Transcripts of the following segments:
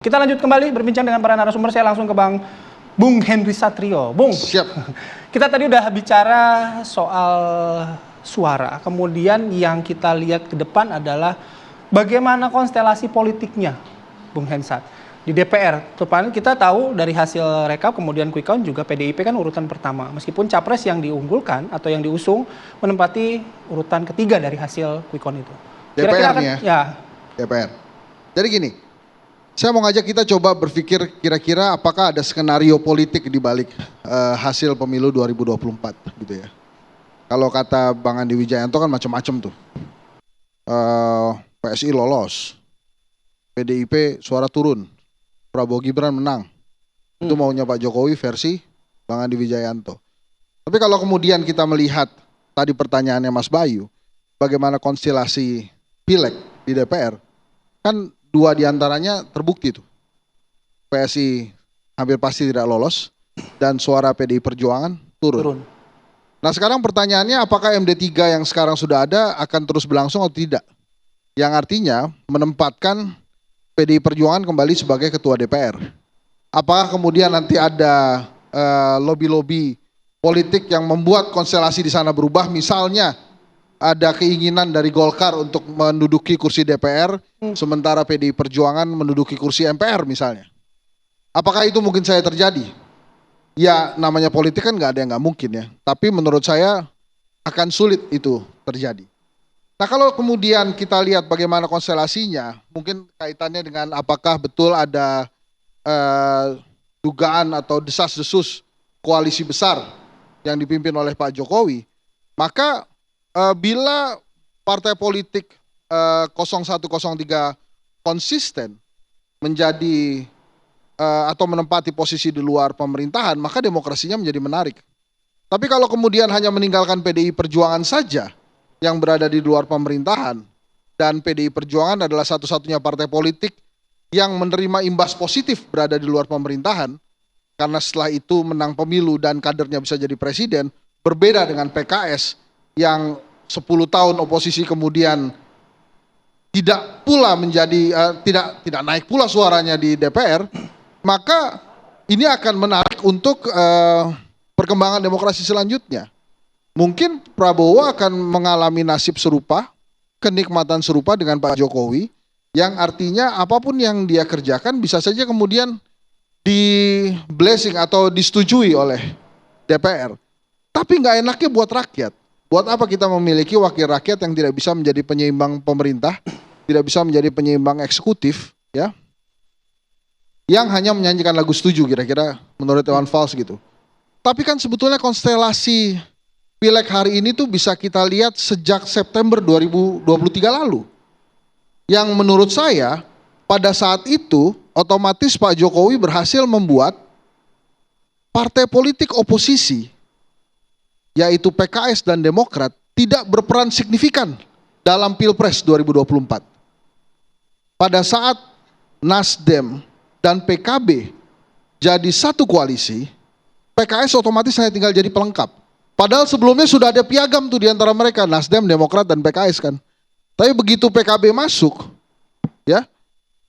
Kita lanjut kembali berbincang dengan para narasumber. Saya langsung ke Bung Henry Satrio. Bung, siap. Kita tadi udah bicara soal suara. Kemudian yang kita lihat ke depan adalah bagaimana konstelasi politiknya, Bung Hensat. Di DPR, terutama kita tahu dari hasil rekap kemudian quick count juga PDIP kan urutan pertama. Meskipun capres yang diunggulkan atau yang diusung menempati urutan ketiga dari hasil quick count itu. DPR Kira-kira nih ya. DPR. Jadi gini, saya mau ngajak kita coba berpikir kira-kira apakah ada skenario politik di balik hasil pemilu 2024 gitu ya. Kalau kata Bang Andi Wijayanto kan macam-macam tuh. PSI lolos, PDIP suara turun, Prabowo Gibran menang. Itu maunya Pak Jokowi versi Bang Andi Wijayanto. Tapi kalau kemudian kita melihat tadi pertanyaannya Mas Bayu, bagaimana konstelasi pileg di DPR, kan dua diantaranya terbukti tuh. PSI hampir pasti tidak lolos dan suara PDI Perjuangan turun. Nah sekarang pertanyaannya apakah MD3 yang sekarang sudah ada akan terus berlangsung atau tidak? Yang artinya menempatkan PDI Perjuangan kembali sebagai ketua DPR. Apakah kemudian nanti ada lobby-lobby politik yang membuat konstelasi di sana berubah? Misalnya ada keinginan dari Golkar untuk menduduki kursi DPR, sementara PDI Perjuangan menduduki kursi MPR misalnya. Apakah itu mungkin saja terjadi? Ya namanya politik kan nggak ada yang nggak mungkin ya. Tapi menurut saya akan sulit itu terjadi. Nah kalau kemudian kita lihat bagaimana konstelasinya, mungkin kaitannya dengan apakah betul ada dugaan atau desas-desus koalisi besar yang dipimpin oleh Pak Jokowi, maka bila partai politik 0103 konsisten menjadi atau menempati posisi di luar pemerintahan, maka demokrasinya menjadi menarik. Tapi kalau kemudian hanya meninggalkan PDI Perjuangan saja yang berada di luar pemerintahan, dan PDI Perjuangan adalah satu-satunya partai politik yang menerima imbas positif berada di luar pemerintahan, karena setelah itu menang pemilu dan kadernya bisa jadi presiden, berbeda dengan PKS yang 10 tahun oposisi kemudian tidak pula menjadi tidak naik pula suaranya di DPR, maka ini akan menarik untuk perkembangan demokrasi selanjutnya. Mungkin Prabowo akan mengalami nasib serupa, kenikmatan serupa dengan Pak Jokowi, yang artinya apapun yang dia kerjakan bisa saja kemudian di blessing atau disetujui oleh DPR. Tapi nggak enaknya buat rakyat. Buat apa kita memiliki wakil rakyat yang tidak bisa menjadi penyeimbang pemerintah, tidak bisa menjadi penyeimbang eksekutif, ya? Yang hanya menyanyikan lagu setuju kira-kira menurut Dewan Fals gitu. Tapi kan sebetulnya konstelasi pileg hari ini tuh bisa kita lihat sejak September 2023 lalu. Yang menurut saya pada saat itu otomatis Pak Jokowi berhasil membuat partai politik oposisi, yaitu PKS dan Demokrat, tidak berperan signifikan dalam Pilpres 2024. Pada saat Nasdem dan PKB jadi satu koalisi, PKS otomatis hanya tinggal jadi pelengkap. Padahal sebelumnya sudah ada piagam tuh di antara mereka, Nasdem, Demokrat, dan PKS kan. Tapi begitu PKB masuk, ya,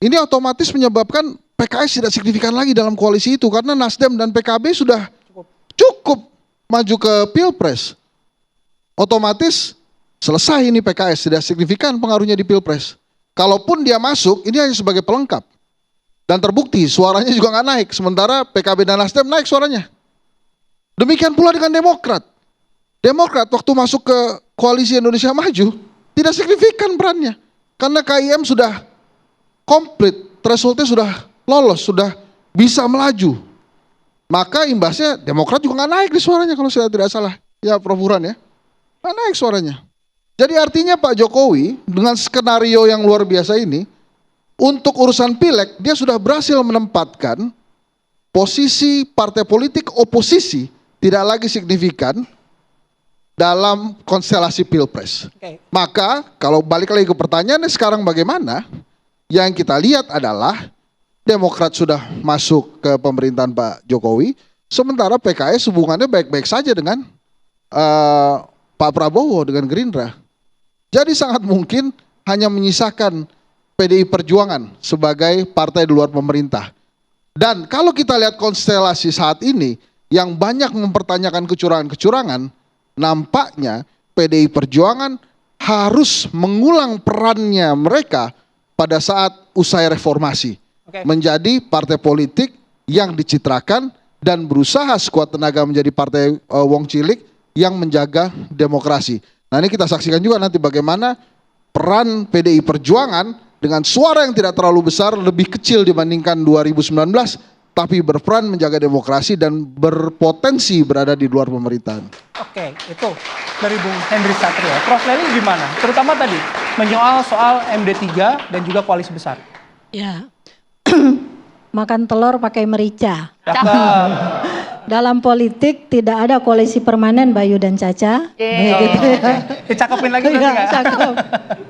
ini otomatis menyebabkan PKS tidak signifikan lagi dalam koalisi itu, karena Nasdem dan PKB sudah cukup maju ke Pilpres. Otomatis selesai ini PKS, tidak signifikan pengaruhnya di Pilpres. Kalaupun dia masuk, ini hanya sebagai pelengkap. Dan terbukti suaranya juga nggak naik, sementara PKB dan Nasdem naik suaranya. Demikian pula dengan Demokrat. Demokrat waktu masuk ke koalisi Indonesia Maju tidak signifikan perannya, karena KIM sudah komplit, thresholdnya sudah lolos, sudah bisa melaju. Maka imbasnya Demokrat juga nggak naik di suaranya kalau saya tidak salah, ya Prof. Burhan ya, nggak naik suaranya. Jadi artinya Pak Jokowi dengan skenario yang luar biasa ini, untuk urusan pileg dia sudah berhasil menempatkan posisi partai politik oposisi tidak lagi signifikan dalam konstelasi Pilpres. Maka kalau balik lagi ke pertanyaannya sekarang bagaimana? Yang kita lihat adalah Demokrat sudah masuk ke pemerintahan Pak Jokowi, sementara PKS hubungannya baik-baik saja dengan Pak Prabowo, dengan Gerindra. Jadi sangat mungkin hanya menyisakan PDI Perjuangan sebagai partai di luar pemerintah. Dan kalau kita lihat konstelasi saat ini yang banyak mempertanyakan kecurangan-kecurangan, nampaknya PDI Perjuangan harus mengulang perannya mereka pada saat usai reformasi. Menjadi partai politik yang dicitrakan dan berusaha sekuat tenaga menjadi partai wong cilik yang menjaga demokrasi. Nah, ini kita saksikan juga nanti bagaimana peran PDI Perjuangan dengan suara yang tidak terlalu besar, lebih kecil dibandingkan 2019, tapi berperan menjaga demokrasi dan berpotensi berada di luar pemerintahan. Oke, itu dari Bung Henry Satrio. Prof. Leli gimana? Terutama tadi menyoal soal MD3 dan juga koalisi besar. Ya, makan telur pakai merica. Cakep. Dalam politik tidak ada koalisi permanen, Bayu dan Caca. Gitu ya. Dicakepin lagi nanti Iya, nggak? cakep.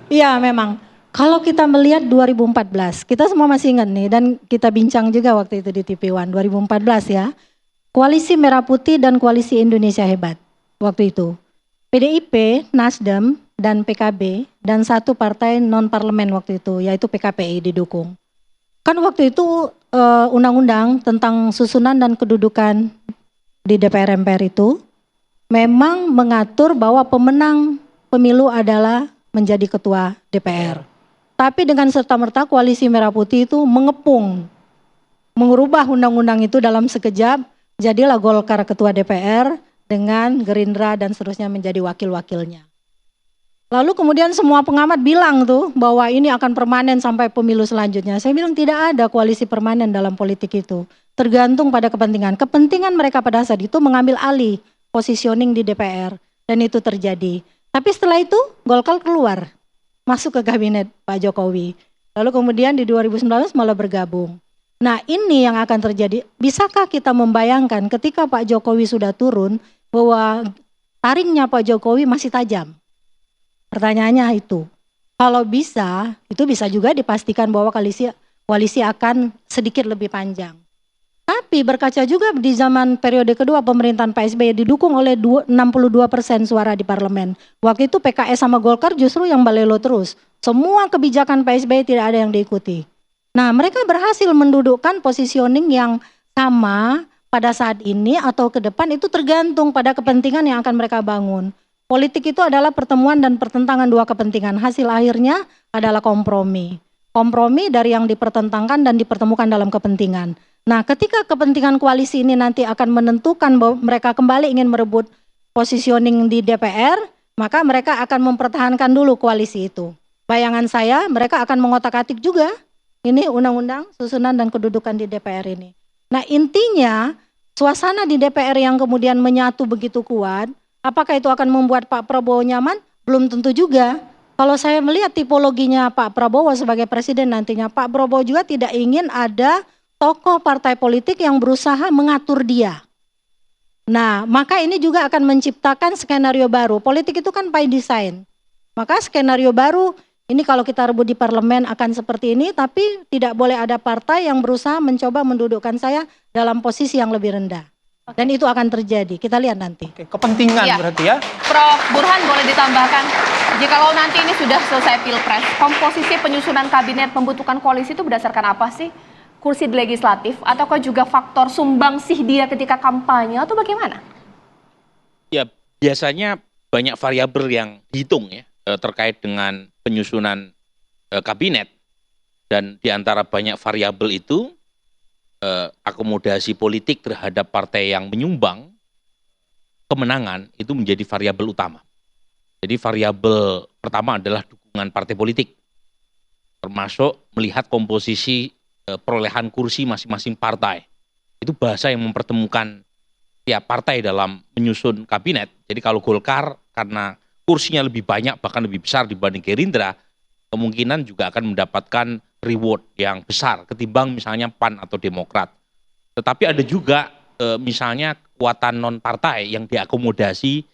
Iya, memang. Kalau kita melihat 2014, kita semua masih ingat nih, dan kita bincang juga waktu itu di TV One, 2014 ya. Koalisi Merah Putih dan Koalisi Indonesia Hebat waktu itu. PDIP, Nasdem, dan PKB, dan satu partai non-parlemen waktu itu, yaitu PKPI didukung. Kan waktu itu undang-undang tentang susunan dan kedudukan di DPR MPR itu memang mengatur bahwa pemenang pemilu adalah menjadi ketua DPR. Tapi dengan serta-merta koalisi Merah Putih itu mengepung, mengubah undang-undang itu dalam sekejap, jadilah Golkar ketua DPR dengan Gerindra dan seterusnya menjadi wakil-wakilnya. Lalu kemudian semua pengamat bilang tuh bahwa ini akan permanen sampai pemilu selanjutnya. Saya bilang tidak ada koalisi permanen dalam politik itu. Tergantung pada kepentingan. Kepentingan mereka pada saat itu mengambil alih positioning di DPR. Dan itu terjadi. Tapi setelah itu Golkar keluar. Masuk ke kabinet Pak Jokowi. Lalu kemudian di 2019 malah bergabung. Nah, ini yang akan terjadi. Bisakah kita membayangkan ketika Pak Jokowi sudah turun bahwa taringnya Pak Jokowi masih tajam? Pertanyaannya itu. Kalau bisa, itu bisa juga dipastikan bahwa koalisi akan sedikit lebih panjang. Tapi berkaca juga di zaman periode kedua pemerintahan Pak SBY didukung oleh 62% suara di parlemen. Waktu itu PKS sama Golkar justru yang balelo terus. Semua kebijakan Pak SBY tidak ada yang diikuti. Nah, mereka berhasil mendudukkan positioning yang sama pada saat ini atau ke depan, itu tergantung pada kepentingan yang akan mereka bangun. Politik itu adalah pertemuan dan pertentangan dua kepentingan. Hasil akhirnya adalah kompromi. Kompromi dari yang dipertentangkan dan dipertemukan dalam kepentingan. Nah, ketika kepentingan koalisi ini nanti akan menentukan bahwa mereka kembali ingin merebut positioning di DPR, maka mereka akan mempertahankan dulu koalisi itu. Bayangan saya, mereka akan mengotak-atik juga ini undang-undang susunan dan kedudukan di DPR ini. Nah, intinya suasana di DPR yang kemudian menyatu begitu kuat, apakah itu akan membuat Pak Prabowo nyaman? Belum tentu juga. Kalau saya melihat tipologinya Pak Prabowo sebagai presiden nantinya, Pak Prabowo juga tidak ingin ada tokoh partai politik yang berusaha mengatur dia. Nah, maka ini juga akan menciptakan skenario baru. Politik itu kan by design. Maka skenario baru, ini kalau kita rebut di parlemen akan seperti ini, tapi tidak boleh ada partai yang berusaha mencoba mendudukkan saya dalam posisi yang lebih rendah. Dan itu akan terjadi, kita lihat nanti. Oke, kepentingan Ya. berarti ya. Prof. Burhan boleh ditambahkan, jikalau nanti ini sudah selesai Pilpres, komposisi penyusunan kabinet membutuhkan koalisi itu berdasarkan apa sih? Kursi di legislatif ataukah juga faktor sumbangsih dia ketika kampanye atau bagaimana? Ya, biasanya banyak variabel yang dihitung ya terkait dengan penyusunan kabinet, dan di antara banyak variabel itu akomodasi politik terhadap partai yang menyumbang kemenangan itu menjadi variabel utama. Jadi variabel pertama adalah dukungan partai politik, termasuk melihat komposisi perolehan kursi masing-masing partai. Itu bahasa yang mempertemukan tiap partai dalam menyusun kabinet. Jadi kalau Golkar karena kursinya lebih banyak bahkan lebih besar dibanding Gerindra, kemungkinan juga akan mendapatkan reward yang besar ketimbang misalnya PAN atau Demokrat. Tetapi ada juga misalnya kekuatan non partai yang diakomodasi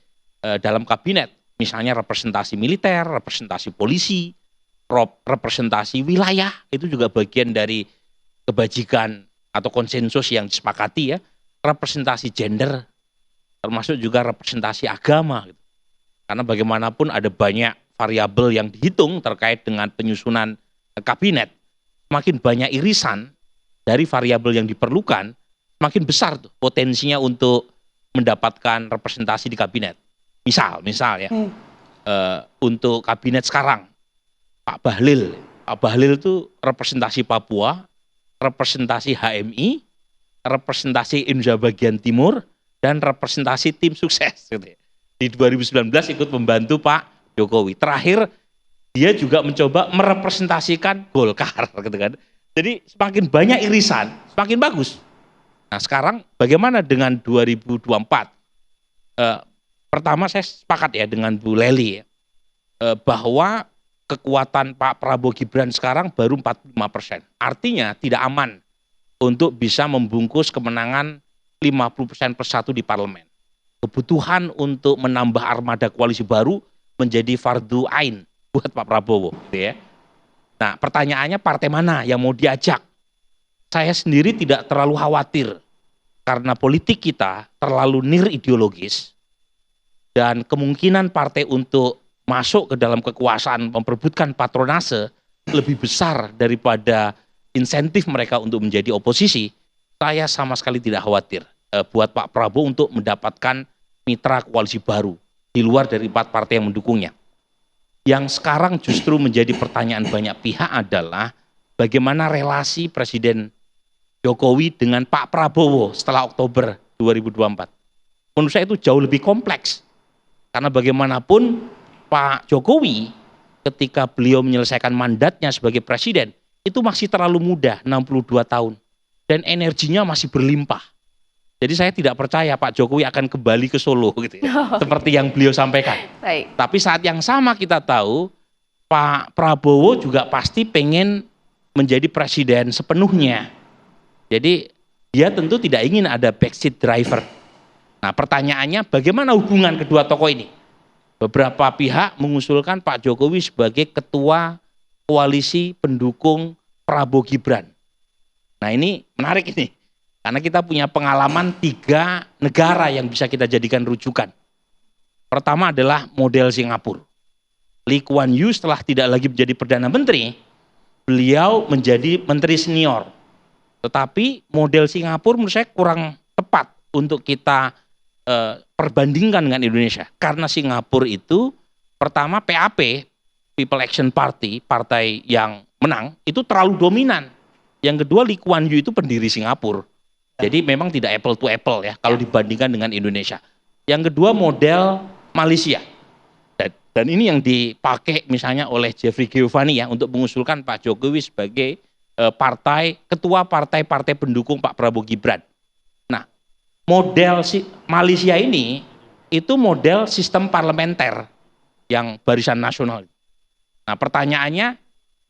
dalam kabinet, misalnya representasi militer, representasi polisi, representasi wilayah, itu juga bagian dari kebajikan atau konsensus yang disepakati ya, representasi gender, termasuk juga representasi agama. Gitu. Karena bagaimanapun ada banyak variabel yang dihitung terkait dengan penyusunan kabinet, semakin banyak irisan dari variabel yang diperlukan, semakin besar tuh potensinya untuk mendapatkan representasi di kabinet. Misal ya, untuk kabinet sekarang, Pak Bahlil itu representasi Papua, representasi HMI, representasi Indonesia bagian timur, dan representasi tim sukses. Gitu ya. Di 2019 ikut membantu Pak Jokowi. Terakhir dia juga mencoba merepresentasikan Golkar, gitu kan. Jadi semakin banyak irisan, semakin bagus. Nah sekarang bagaimana dengan 2024? Pertama saya sepakat ya dengan Bu Lely ya, bahwa kekuatan Pak Prabowo Gibran sekarang baru 45%. Artinya tidak aman untuk bisa membungkus kemenangan 50%+1 di parlemen. Kebutuhan untuk menambah armada koalisi baru menjadi fardu ain buat Pak Prabowo, gitu ya. Nah, pertanyaannya partai mana yang mau diajak? Saya sendiri tidak terlalu khawatir karena politik kita terlalu nir ideologis dan kemungkinan partai untuk masuk ke dalam kekuasaan memperebutkan patronase lebih besar daripada insentif mereka untuk menjadi oposisi. Saya sama sekali tidak khawatir buat Pak Prabowo untuk mendapatkan mitra koalisi baru di luar dari 4 partai yang mendukungnya. Yang sekarang justru menjadi pertanyaan banyak pihak adalah bagaimana relasi Presiden Jokowi dengan Pak Prabowo setelah Oktober 2024. Menurut saya itu jauh lebih kompleks. Karena bagaimanapun Pak Jokowi ketika beliau menyelesaikan mandatnya sebagai presiden itu masih terlalu muda, 62 tahun. Dan energinya masih berlimpah. Jadi saya tidak percaya Pak Jokowi akan kembali ke Solo gitu ya. Seperti yang beliau sampaikan. Baik. Tapi saat yang sama kita tahu Pak Prabowo juga pasti pengen menjadi presiden sepenuhnya. Jadi dia tentu tidak ingin ada backseat driver. Nah pertanyaannya bagaimana hubungan kedua tokoh ini? Beberapa pihak mengusulkan Pak Jokowi sebagai ketua koalisi pendukung Prabowo Gibran. Nah ini menarik ini. Karena kita punya pengalaman 3 negara yang bisa kita jadikan rujukan. Pertama adalah model Singapura. Lee Kuan Yew setelah tidak lagi menjadi Perdana Menteri, beliau menjadi Menteri Senior. Tetapi model Singapura menurut saya kurang tepat untuk kita perbandingkan dengan Indonesia. Karena Singapura itu pertama PAP, People Action Party, partai yang menang, itu terlalu dominan. Yang kedua Lee Kuan Yew itu pendiri Singapura. Jadi memang tidak apple to apple ya kalau dibandingkan dengan Indonesia. Yang kedua model Malaysia. Dan ini yang dipakai misalnya oleh Jeffrey Giovanni ya untuk mengusulkan Pak Jokowi sebagai ketua partai-partai pendukung Pak Prabowo Gibran. Nah, model Malaysia ini itu model sistem parlementer yang barisan nasional. Nah, pertanyaannya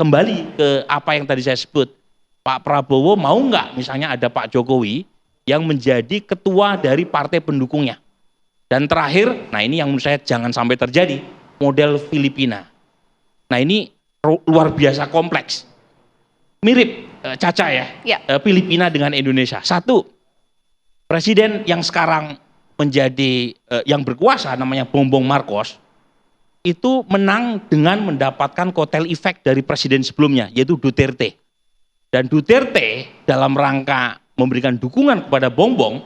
kembali ke apa yang tadi saya sebut. Pak Prabowo mau nggak misalnya ada Pak Jokowi yang menjadi ketua dari partai pendukungnya. Dan terakhir, nah ini yang menurut saya jangan sampai terjadi, model Filipina. Nah ini luar biasa kompleks. Mirip Caca ya, Filipina dengan Indonesia. Satu, presiden yang sekarang menjadi yang berkuasa namanya Bongbong Marcos, itu menang dengan mendapatkan kotel efek dari presiden sebelumnya, yaitu Duterte. Dan Duterte dalam rangka memberikan dukungan kepada Bongbong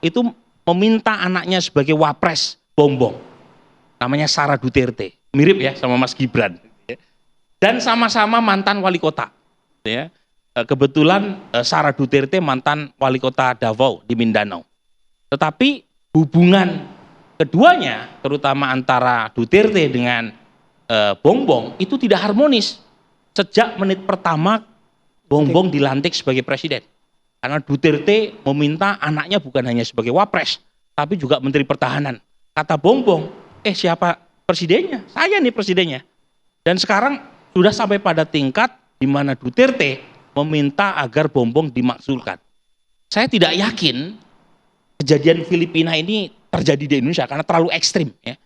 itu meminta anaknya sebagai wapres Bongbong. Namanya Sara Duterte. Mirip ya sama Mas Gibran. Dan sama-sama mantan wali kota. Ya. Kebetulan Sara Duterte mantan wali kota Davao di Mindanao. Tetapi hubungan keduanya terutama antara Duterte dengan Bongbong itu tidak harmonis. Sejak menit pertama Bongbong dilantik sebagai presiden. Karena Duterte meminta anaknya bukan hanya sebagai wapres, tapi juga menteri pertahanan. Kata Bongbong, siapa presidennya? Saya nih presidennya. Dan sekarang sudah sampai pada tingkat di mana Duterte meminta agar Bongbong dimakzulkan. Saya tidak yakin kejadian Filipina ini terjadi di Indonesia karena terlalu ekstrim. Ya.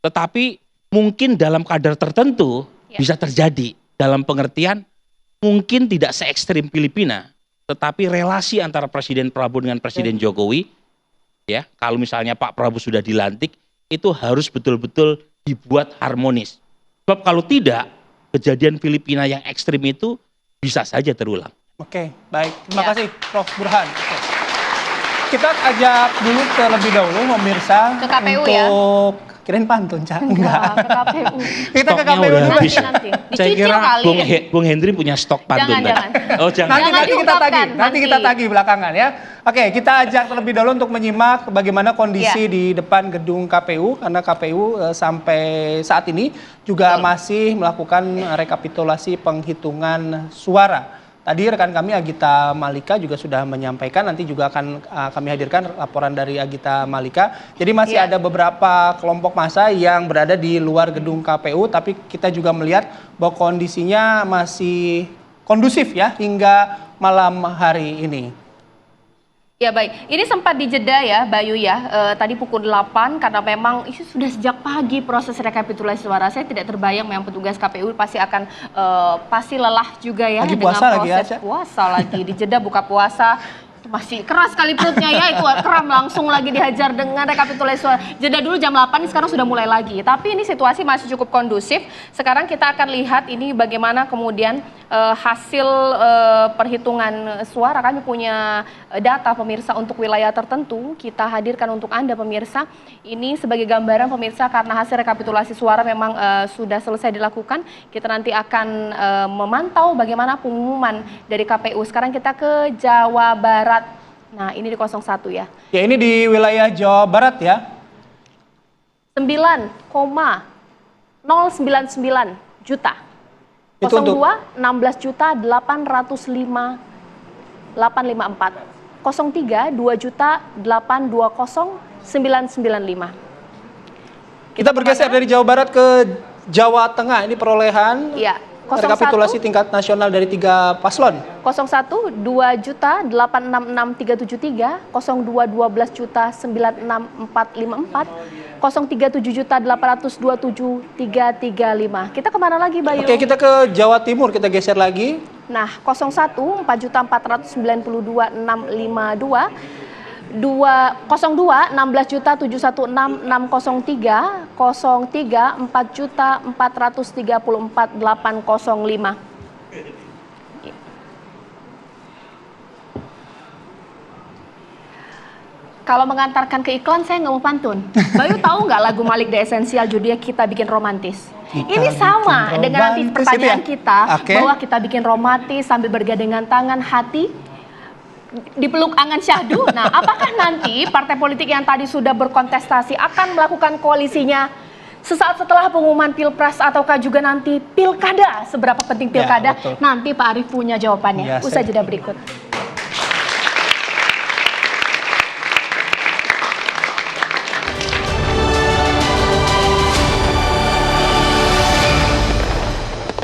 Tetapi mungkin dalam kadar tertentu bisa terjadi dalam pengertian mungkin tidak se ekstrim Filipina, tetapi relasi antara Presiden Prabowo dengan Presiden Jokowi, ya kalau misalnya Pak Prabowo sudah dilantik, itu harus betul-betul dibuat harmonis. Sebab kalau tidak, kejadian Filipina yang ekstrim itu bisa saja terulang. Oke, baik. Terima Ya. kasih Prof. Burhan. Oke. Kita ajak dulu terlebih dahulu pemirsa Ke KPU untuk ya? kirain pantun, Cak. Enggak, ke KPU. Kita ke Stoknya KPU udah dulu. habis. Nanti. Saya Dicicil kira kali. Bung Hendri punya stok pantun. Jangan, tadi. jangan. Oh jangan. Nanti Jangan kita diungkapkan, tagih, nanti kita nanti. tagih belakangan ya. Oke, kita ajak terlebih dahulu untuk menyimak bagaimana kondisi Ya. di depan gedung KPU karena KPU sampai saat ini juga masih melakukan rekapitulasi penghitungan suara. Tadi rekan kami Agita Malika juga sudah menyampaikan, nanti juga akan kami hadirkan laporan dari Agita Malika. Jadi masih Ya. ada beberapa kelompok massa yang berada di luar gedung KPU, tapi kita juga melihat bahwa kondisinya masih kondusif ya hingga malam hari ini. Ya baik, ini sempat dijeda ya Bayu ya, tadi pukul 8 karena memang itu sudah sejak pagi proses rekapitulasi suara. Saya tidak terbayang memang petugas KPU pasti akan pasti lelah juga ya Lagi dengan puasa lagi ya, proses Cak? puasa lagi, dijeda buka puasa. Masih keras sekali perutnya ya, itu kram langsung lagi dihajar dengan rekapitulasi suara. Jeda dulu jam 8, sekarang sudah mulai lagi. Tapi ini situasi masih cukup kondusif. Sekarang kita akan lihat ini bagaimana kemudian hasil perhitungan suara. Kami punya data pemirsa untuk wilayah tertentu. Kita hadirkan untuk Anda pemirsa. Ini sebagai gambaran pemirsa karena hasil rekapitulasi suara memang sudah selesai dilakukan. Kita nanti akan memantau bagaimana pengumuman dari KPU. Sekarang kita ke Jawa Barat. Nah, ini di 01 ya. Ya, ini di wilayah Jawa Barat ya. 9,099 juta. Itu untuk 02 16 juta 805 854. 03 2 juta 820 995. kita bergeser dari Jawa Barat ke Jawa Tengah. Ini perolehan Iya. rekapitulasi tingkat nasional dari 3 paslon. 01 2 juta 866373, 02 12 juta 96454, 03 7 juta 827 335. Kita kemana lagi Bayu? Oke, kita ke Jawa Timur, kita geser lagi. Nah, 01 4 juta 492 652, 02 16 juta 716 603, 03 4 juta 434 805. Kalau mengantarkan ke iklan saya nggak mau pantun. Bayu tahu nggak lagu Malik The Essential judulnya Kita Bikin Romantis? Ini sama bikin dengan nanti romantis pertanyaan itu ya? kita Oke. bahwa kita bikin romantis sambil bergandengan tangan, hati dipeluk angan syahdu. Nah, apakah nanti partai politik yang tadi sudah berkontestasi akan melakukan koalisinya sesaat setelah pengumuman Pilpres ataukah juga nanti Pilkada? Seberapa penting Pilkada? betul. Nanti Pak Arief punya jawabannya. Ya, Usai saya- jeda berikut.